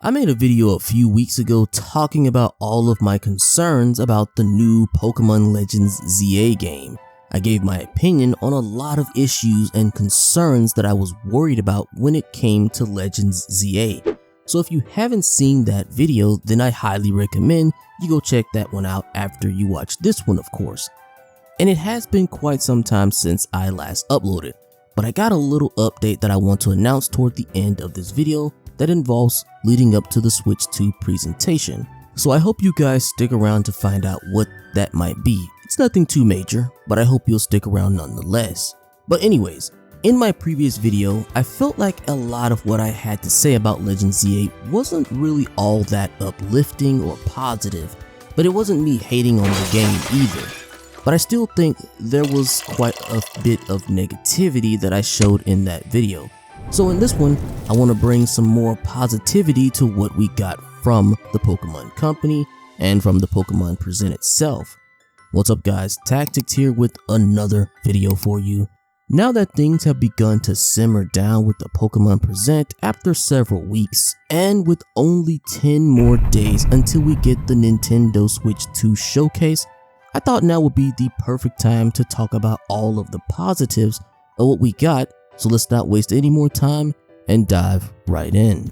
I made a video a few weeks ago talking about all of my concerns about the new Pokemon Legends ZA game. I gave my opinion on a lot of issues and concerns that I was worried about when it came to Legends ZA. So if you haven't seen that video, then I highly recommend you go check that one out after you watch this one, of course. And it has been quite some time since I last uploaded, but I got a little update that I want to announce toward the end of this video that involves leading up to the Switch 2 presentation. So I hope you guys stick around to find out what that might be. It's nothing too major, but I hope you'll stick around nonetheless. But anyways, in my previous video, I felt like a lot of what I had to say about Legends ZA wasn't really all that uplifting or positive, but it wasn't me hating on the game either. But I still think there was quite a bit of negativity that I showed in that video. So in this one, I want to bring some more positivity to what we got from the Pokemon Company and from the Pokemon Present itself. What's up guys, Tactics here with another video for you. Now that things have begun to simmer down with the Pokemon Present after several weeks, and with only 10 more days until we get the Nintendo Switch 2 showcase, I thought now would be the perfect time to talk about all of the positives of what we got. So let's not waste any more time and dive right in.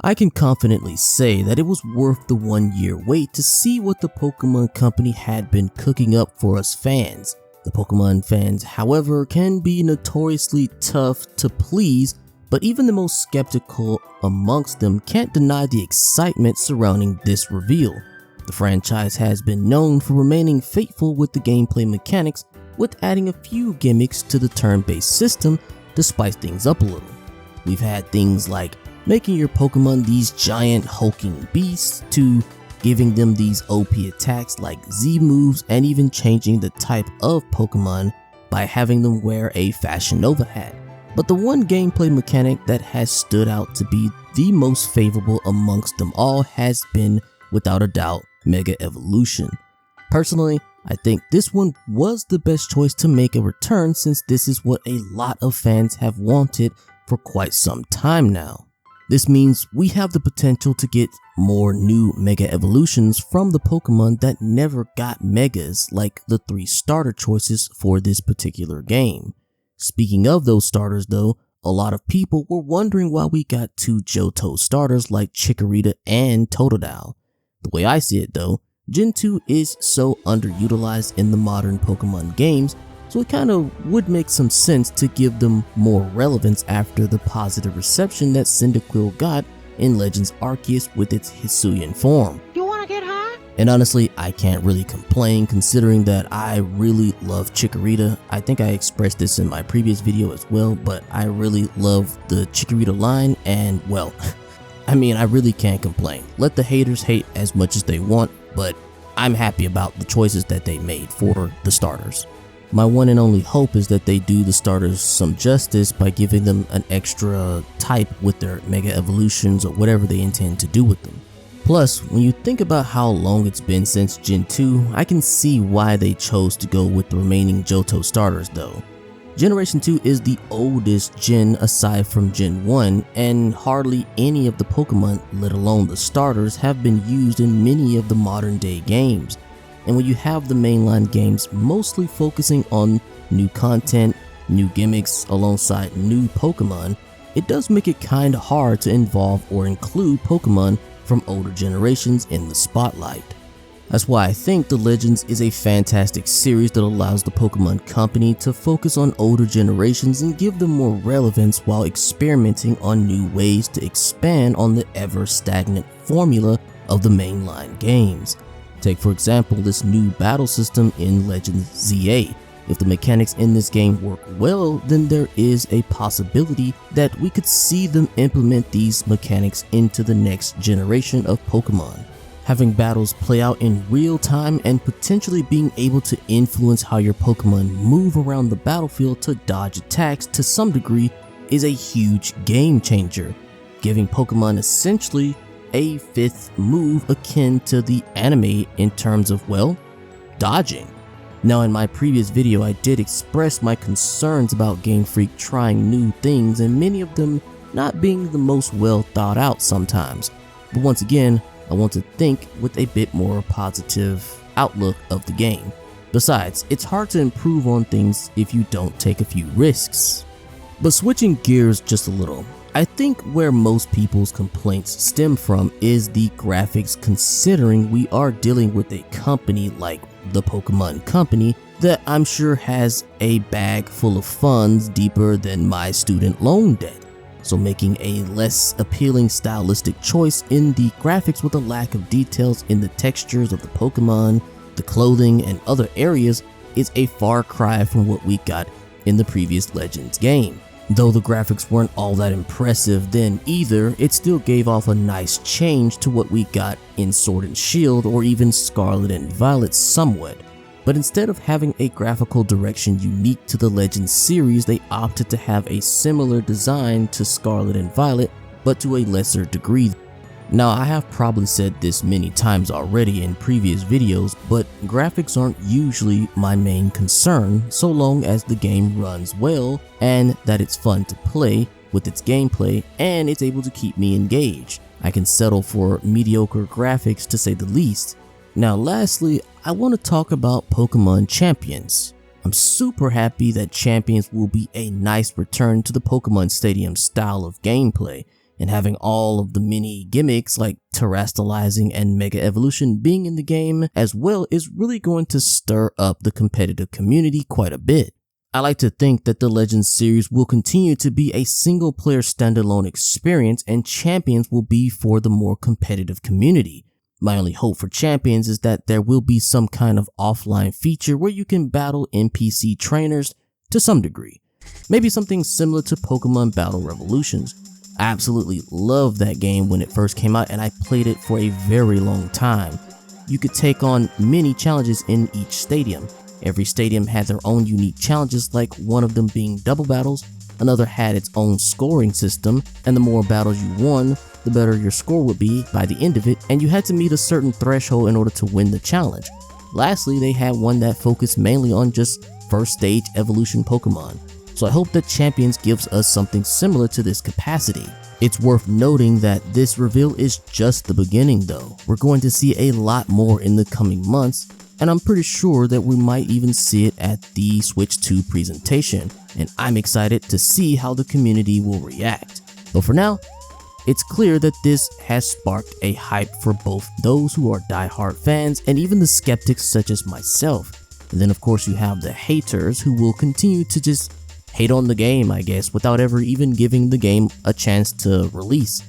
I can confidently say that it was worth the 1 year wait to see what the Pokemon Company had been cooking up for us fans. The Pokemon fans, however, can be notoriously tough to please, but even the most skeptical amongst them can't deny the excitement surrounding this reveal. The franchise has been known for remaining faithful with the gameplay mechanics, with adding a few gimmicks to the turn-based system to spice things up a little. We've had things like making your Pokemon these giant hulking beasts, to giving them these OP attacks like Z moves, and even changing the type of Pokemon by having them wear a Fashion Nova hat. But the one gameplay mechanic that has stood out to be the most favorable amongst them all has been, without a doubt, Mega Evolution. Personally, I think this one was the best choice to make a return, since this is what a lot of fans have wanted for quite some time now. This means we have the potential to get more new Mega Evolutions from the Pokemon that never got Megas, like the 3 starter choices for this particular game. Speaking of those starters though, a lot of people were wondering why we got 2 Johto starters like Chikorita and Totodile. The way I see it though, Gen 2 is so underutilized in the modern Pokemon games, so it kinda would make some sense to give them more relevance after the positive reception that Cyndaquil got in Legends Arceus with its Hisuian form. You wanna get high? And honestly, I can't really complain considering that I really love Chikorita. I think I expressed this in my previous video as well, but I really love the Chikorita line, and well, I mean, I really can't complain. Let the haters hate as much as they want, but I'm happy about the choices that they made for the starters. My one and only hope is that they do the starters some justice by giving them an extra type with their Mega Evolutions or whatever they intend to do with them. Plus, when you think about how long it's been since Gen 2, I can see why they chose to go with the remaining Johto starters though. Generation 2 is the oldest gen aside from Gen 1, and hardly any of the Pokemon, let alone the starters, have been used in many of the modern day games. And when you have the mainline games mostly focusing on new content, new gimmicks alongside new Pokemon, it does make it kinda hard to involve or include Pokemon from older generations in the spotlight. That's why I think the Legends is a fantastic series that allows the Pokemon Company to focus on older generations and give them more relevance while experimenting on new ways to expand on the ever stagnant formula of the mainline games. Take for example this new battle system in Legends ZA. If the mechanics in this game work well, then there is a possibility that we could see them implement these mechanics into the next generation of Pokemon. Having battles play out in real time and potentially being able to influence how your Pokemon move around the battlefield to dodge attacks to some degree is a huge game changer, giving Pokemon essentially a 5th move akin to the anime in terms of, well, dodging. Now in my previous video I did express my concerns about Game Freak trying new things and many of them not being the most well thought out sometimes. But once again, I want to think with a bit more positive outlook of the game. Besides, it's hard to improve on things if you don't take a few risks. But switching gears just a little, I think where most people's complaints stem from is the graphics, considering we are dealing with a company like the Pokemon Company that I'm sure has a bag full of funds deeper than my student loan debt. So making a less appealing stylistic choice in the graphics with a lack of details in the textures of the Pokemon, the clothing, and other areas is a far cry from what we got in the previous Legends game. Though the graphics weren't all that impressive then either, it still gave off a nice change to what we got in Sword and Shield or even Scarlet and Violet somewhat. But instead of having a graphical direction unique to the Legends series, they opted to have a similar design to Scarlet and Violet, but to a lesser degree. Now, I have probably said this many times already in previous videos, but graphics aren't usually my main concern so long as the game runs well and that it's fun to play with its gameplay and it's able to keep me engaged. I can settle for mediocre graphics to say the least. Now lastly, I want to talk about Pokemon Champions. I'm super happy that Champions will be a nice return to the Pokemon Stadium style of gameplay, and having all of the mini gimmicks like terastallizing and Mega Evolution being in the game as well is really going to stir up the competitive community quite a bit. I like to think that the Legends series will continue to be a single player standalone experience and Champions will be for the more competitive community. My only hope for Champions is that there will be some kind of offline feature where you can battle NPC trainers to some degree. Maybe something similar to Pokemon Battle Revolutions. I absolutely loved that game when it first came out and I played it for a very long time. You could take on many challenges in each stadium. Every stadium had their own unique challenges, like one of them being double battles, another had its own scoring system, and the more battles you won, the better your score would be by the end of it, and you had to meet a certain threshold in order to win the challenge. Lastly, they had one that focused mainly on just first stage evolution Pokemon. So I hope that Champions gives us something similar to this capacity. It's worth noting that this reveal is just the beginning though. We're going to see a lot more in the coming months, and I'm pretty sure that we might even see it at the Switch 2 presentation, and I'm excited to see how the community will react. But for now, it's clear that this has sparked a hype for both those who are die-hard fans and even the skeptics such as myself. And then of course you have the haters who will continue to just hate on the game, I guess, without ever even giving the game a chance to release.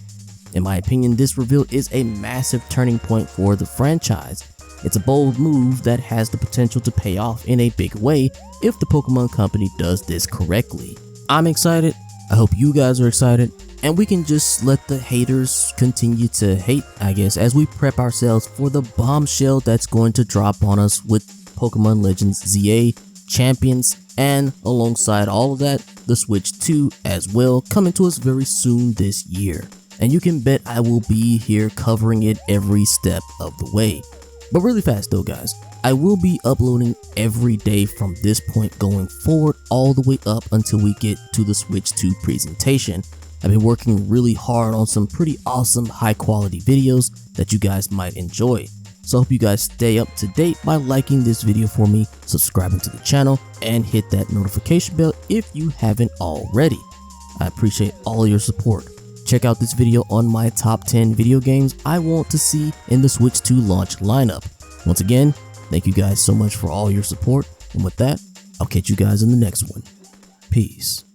In my opinion, this reveal is a massive turning point for the franchise. It's a bold move that has the potential to pay off in a big way if the Pokemon Company does this correctly. I'm excited, I hope you guys are excited, and we can just let the haters continue to hate, I guess, as we prep ourselves for the bombshell that's going to drop on us with Pokemon Legends ZA, Champions, and alongside all of that, the Switch 2 as well, coming to us very soon this year. And you can bet I will be here covering it every step of the way. But really fast though guys, I will be uploading every day from this point going forward all the way up until we get to the Switch 2 presentation. I've been working really hard on some pretty awesome high quality videos that you guys might enjoy. So I hope you guys stay up to date by liking this video for me, subscribing to the channel, and hit that notification bell if you haven't already. I appreciate all your support. Check out this video on my top 10 video games I want to see in the Switch 2 launch lineup. Once again, thank you guys so much for all your support, and with that, I'll catch you guys in the next one. Peace.